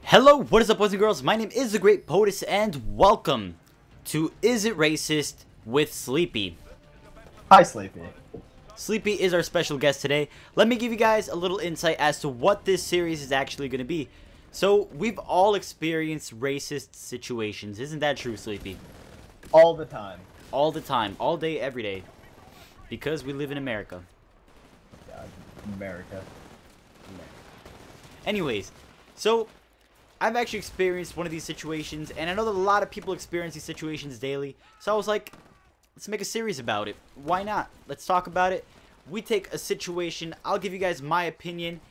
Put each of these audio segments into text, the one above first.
Hello, what is up, boys and girls? My name is TheGreatPOTUS, and welcome to Is It Racist with Sleepy. Hi, Sleepy. Sleepy is our special guest today. Let me give you guys a little insight as to what this series is actually going to be. So, we've all experienced racist situations. Isn't that true, Sleepy? All the time. All the time. All day, every day. Because we live in America. God, America. Anyways, so I've actually experienced one of these situations, and I know that a lot of people experience these situations daily. So I was like, let's make a series about it. Why not? Let's talk about it. We take a situation. I'll give you guys my opinion.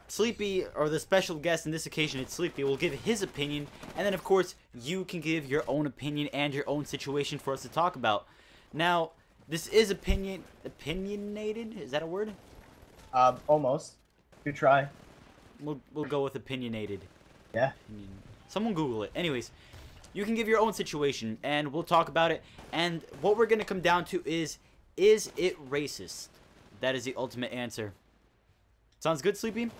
Sleepy, or the special guest in this occasion, it's Sleepy, will give his opinion. And then, of course, you can give your own opinion and your own situation for us to talk about. Now, this is opinionated? Is that a word? Almost. Good try. We'll go with opinionated. Yeah. Someone Google it. Anyways, you can give your own situation, and we'll talk about it. And what we're going to come down to is it racist? That is the ultimate answer. Sounds good, Sleepy?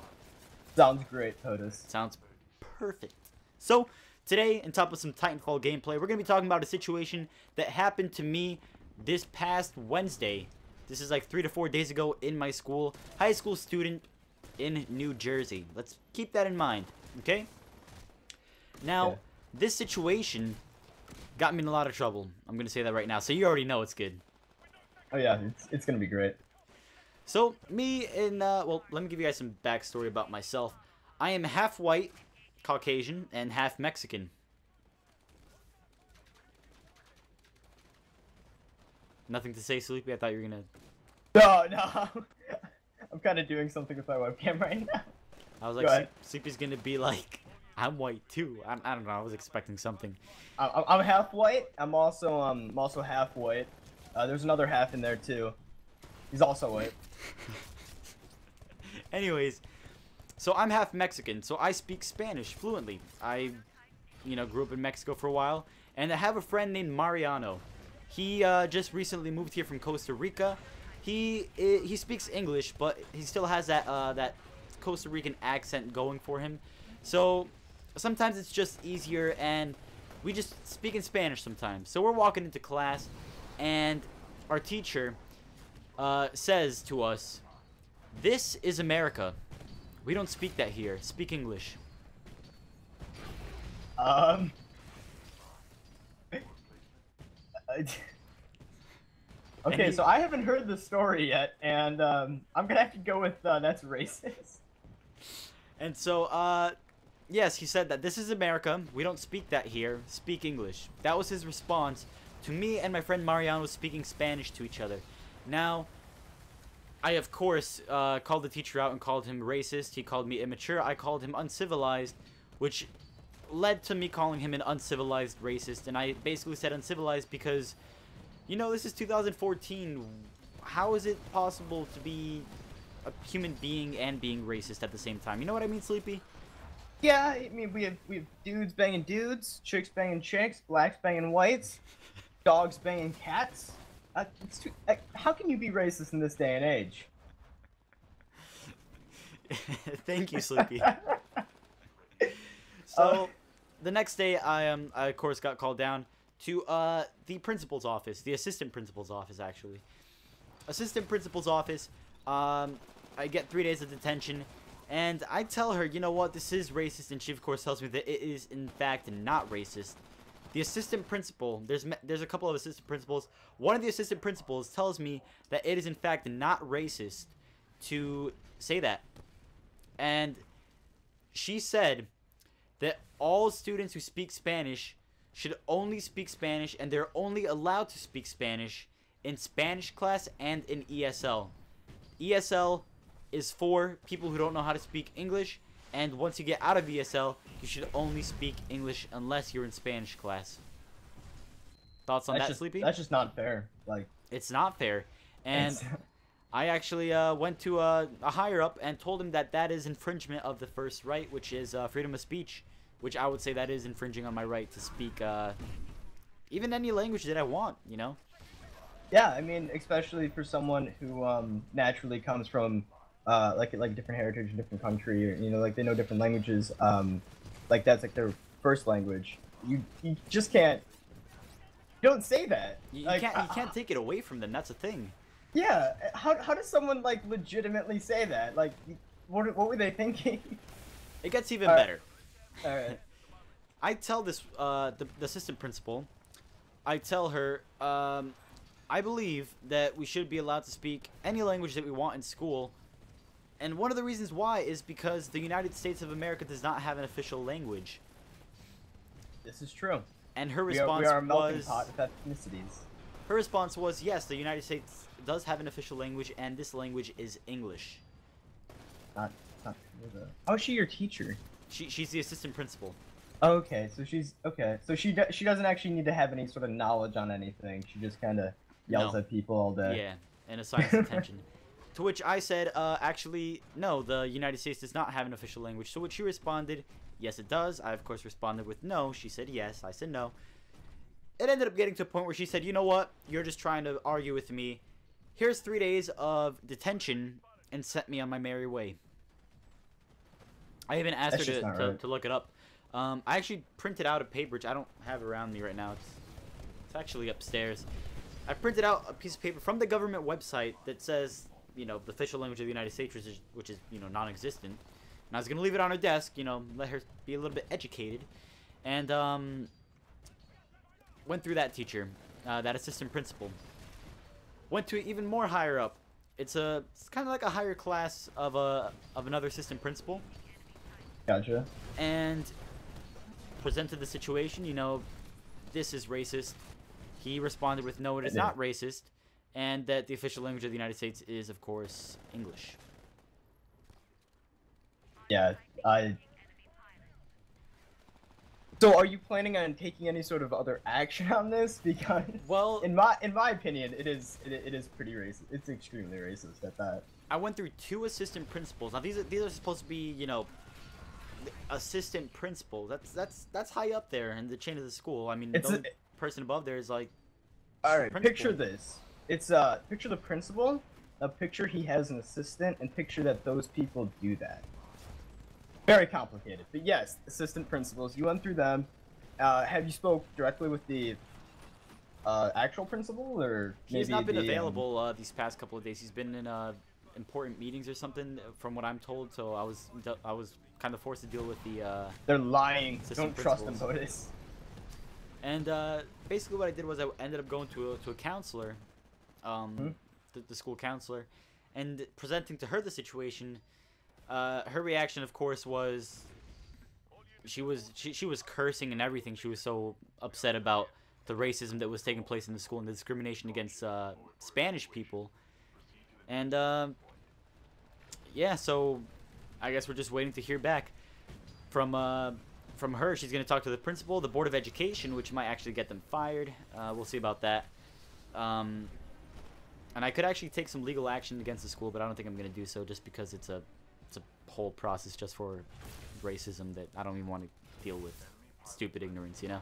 Sounds great, POTUS. Sounds perfect. So, today, on top of some Titanfall gameplay, we're going to be talking about a situation that happened to me this past Wednesday. This is like 3 to 4 days ago in my school. High school student in New Jersey. Let's keep that in mind, okay? Now, yeah. This situation got me in a lot of trouble. I'm going to say that right now, so you already know it's good. Oh yeah, it's going to be great. So, me and, well, let me give you guys some backstory about myself. I am half white, Caucasian, and half Mexican. Nothing to say, Sleepy? I thought you were going to... No. I'm kind of doing something with my webcam right now. I was like, Sleepy's going to be like, I'm white too. I don't know, I was expecting something. I'm half white. I'm also half white. There's another half in there too. He's also white. Anyways, so I'm half Mexican, so I speak Spanish fluently. I, grew up in Mexico for a while, and I have a friend named Mariano. He just recently moved here from Costa Rica. He speaks English, but he still has that Costa Rican accent going for him. So sometimes it's just easier, and we just speak in Spanish sometimes. So we're walking into class, and our teacher says to us, "This is America. We don't speak that here. Speak English." Okay, so I haven't heard the story yet, and I'm gonna have to go with that's racist. And so, yes, he said that this is America. We don't speak that here. Speak English. That was his response to me and my friend Mariano speaking Spanish to each other. Now, I, of course, called the teacher out and called him racist. He called me immature. I called him uncivilized, which led to me calling him an uncivilized racist. And I basically said uncivilized because, this is 2014. How is it possible to be a human being and being racist at the same time? You know what I mean, Sleepy? Yeah, I mean, we have dudes banging dudes, chicks banging chicks, blacks banging whites, dogs banging cats. How can you be racist in this day and age? Thank you, Sleepy. So, the next day, I of course got called down to the principal's office, the assistant principal's office, actually. Assistant principal's office. I get 3 days of detention. And I tell her, you know what, this is racist, and she of course tells me that it is in fact not racist. The assistant principal, there's a couple of assistant principals. One of the assistant principals tells me that it is in fact not racist to say that. And she said that all students who speak Spanish should only speak Spanish, and they're only allowed to speak Spanish in Spanish class and in ESL. ESL is for people who don't know how to speak English, and once you get out of ESL, you should only speak English unless you're in Spanish class. Thoughts on that, Sleepy? That's just not fair. Like, it's not fair. And I actually went to a higher up and told him that that is infringement of the first right, which is freedom of speech, which I would say that is infringing on my right to speak even any language that I want, Yeah, I mean, especially for someone who naturally comes from like a different heritage, a different country, or, like they know different languages. like that's like their first language. You just can't. You don't say that. You Like, can't take it away from them. That's the thing. Yeah. How does someone like legitimately say that? Like, what were they thinking? It gets even All right. better. All right. I tell this the assistant principal. I tell her I believe that we should be allowed to speak any language that we want in school. And one of the reasons why is because the United States of America does not have an official language. This is true. And her We response are a melting was pot of ethnicities. her response was yes, the United States does have an official language, and this language is English. Not oh, is she your teacher? She's the assistant principal. Okay, so she's okay. So she doesn't actually need to have any sort of knowledge on anything. She just kind of yells No. at people all day. Yeah, and assigns attention. To which I said, actually, no, the United States does not have an official language. So which she responded, yes, it does. I, of course, responded with no. She said yes. I said no. It ended up getting to a point where she said, you know what? You're just trying to argue with me. Here's 3 days of detention and set me on my merry way. I even asked That's her just not right. to look it up. I actually printed out a paper, which I don't have around me right now. It's actually upstairs. I printed out a piece of paper from the government website that says, you know, the official language of the United States, which is you know, non-existent. And I was going to leave it on her desk, you know, let her be a little bit educated. And, went through that teacher, that assistant principal. Went to even more higher up. It's kind of like a higher class of another assistant principal. Gotcha. And presented the situation, you know, this is racist. He responded with no, it is not racist. And that the official language of the United States is, of course, English. Yeah, So are you planning on taking any sort of other action on this? Because, well, in my opinion, it is pretty racist. It's extremely racist at that. I went through 2 assistant principals. Now these are supposed to be, you know, assistant principals. That's high up there in the chain of the school. I mean, the person above there is like. All right, principal. picture this. It's picture the principal. Picture he has an assistant, and picture that those people do that. Very complicated, but yes, assistant principals. You went through them. Have you spoke directly with the actual principal, or He has not been available these past couple of days. He's been in important meetings or something, from what I'm told. So I was kind of forced to deal with the. They're lying. Assistant Don't trust them, principals. Otis. And basically, what I did was I ended up going to a counselor, the school counselor, and presenting to her the situation. Her reaction, of course, was she was cursing and everything. She was so upset about the racism that was taking place in the school and the discrimination against Spanish people. And yeah, so I guess we're just waiting to hear back from her. She's going to talk to the principal, the Board of Education, which might actually get them fired. We'll see about that. And I could actually take some legal action against the school, but I don't think I'm going to do so, just because it's a whole process just for racism that I don't even want to deal with. Stupid ignorance, you know?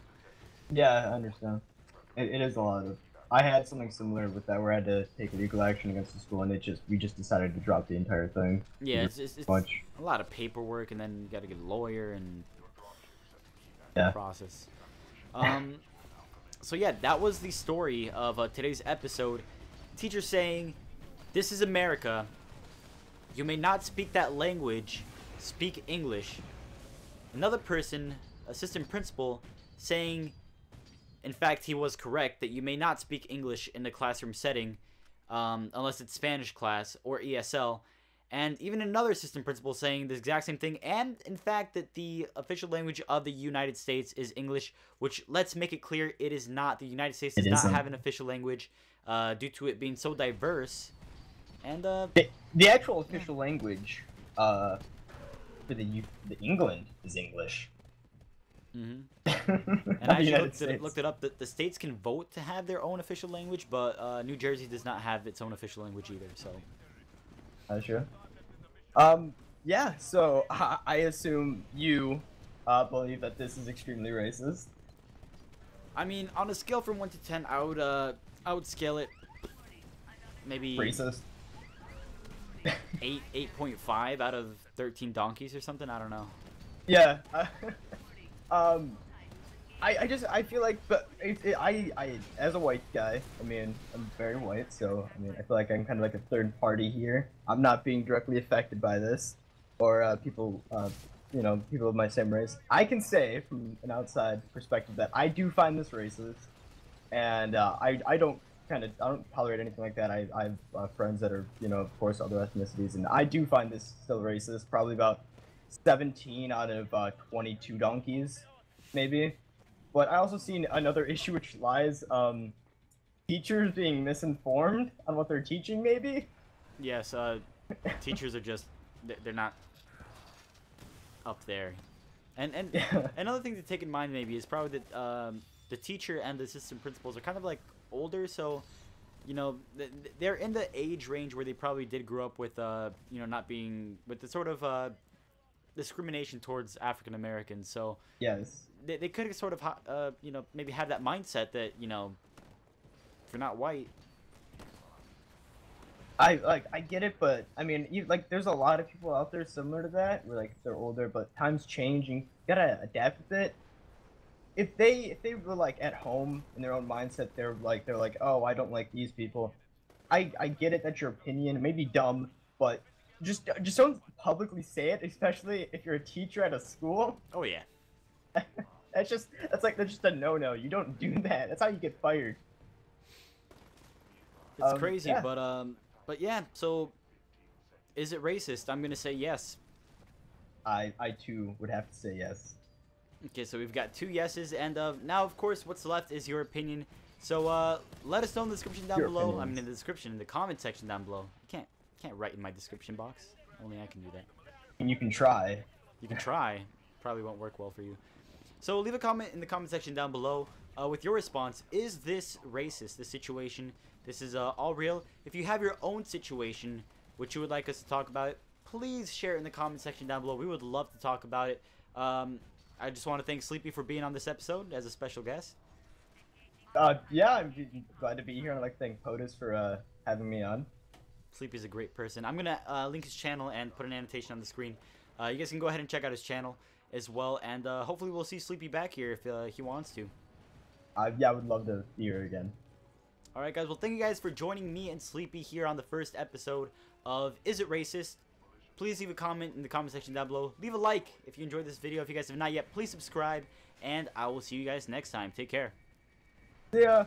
Yeah, I understand. It is a lot of. I had something similar with that where I had to take legal action against the school, and we just decided to drop the entire thing. Yeah, it's a lot of paperwork, and then you got to get a lawyer and process. So yeah, that was the story of today's episode. Teacher saying, "This is America. You may not speak that language. Speak English." Another person, assistant principal, saying, in fact, he was correct, that you may not speak English in the classroom setting unless it's Spanish class or ESL. And even another assistant principal saying the exact same thing, and in fact that the official language of the United States is English, which, let's make it clear, it is not. The United States does not have an official language due to it being so diverse. And the actual official language for the England is English. Mm-hmm. And I actually looked it up. The states can vote to have their own official language, but New Jersey does not have its own official language either. So. Sure. Yeah. So I assume you believe that this is extremely racist. I mean, on a scale from 1 to 10, I would scale it maybe racist. 8.5 out of 13 donkeys or something. I don't know. Yeah. I feel like, but I as a white guy, I mean, I'm very white, so I mean, I feel like I'm kind of like a third party here. I'm not being directly affected by this, or people, you know, people of my same race. I can say from an outside perspective that I do find this racist, and I don't I don't tolerate anything like that. I have friends that are, you know, of course, other ethnicities, and I do find this still racist. Probably about 17 out of 22 donkeys, maybe. But I also seen another issue which lies teachers being misinformed on what they're teaching, maybe. Yes, teachers are just they're not up there, and Yeah. another thing to take in mind maybe is probably that the teacher and the assistant principals are kind of like older, so you know they're in the age range where they probably did grow up with you know not being with the sort of discrimination towards African Americans, so Yes. they could sort of you know maybe have that mindset that you know if you're not white. I get it, but I mean, like, there's a lot of people out there similar to that, where like they're older, but times change and you gotta adapt with it. If they were like at home in their own mindset, they're like, oh, I don't like these people. I get it that your opinion may be dumb, but just don't publicly say it, especially if you're a teacher at a school. Oh yeah. That's just a no-no. You don't do that. That's how you get fired. It's crazy, yeah. but yeah. So, is it racist? I'm gonna say yes. I too would have to say yes. Okay, so we've got 2 yeses, and now of course what's left is your opinion. So let us know in the description down Your below. opinions. I mean in the description, in the comment section down below. You can't write in my description box. Only I can do that. And you can try. You can try. Probably won't work well for you. So leave a comment in the comment section down below with your response. Is this racist? This situation? This is all real. If you have your own situation which you would like us to talk about, please share it in the comment section down below. We would love to talk about it. I just want to thank Sleepy for being on this episode as a special guest. Yeah, I'm glad to be here. I'd like to thank POTUS for having me on. Sleepy's a great person. I'm gonna link his channel and put an annotation on the screen. You guys can go ahead and check out his channel as well, and hopefully we'll see Sleepy back here if he wants to. Yeah, I would love to be here again. Alright guys, well thank you guys for joining me and Sleepy here on the first episode of Is It Racist? Please leave a comment in the comment section down below. Leave a like if you enjoyed this video. If you guys have not yet, please subscribe, and I will see you guys next time. Take care. See ya!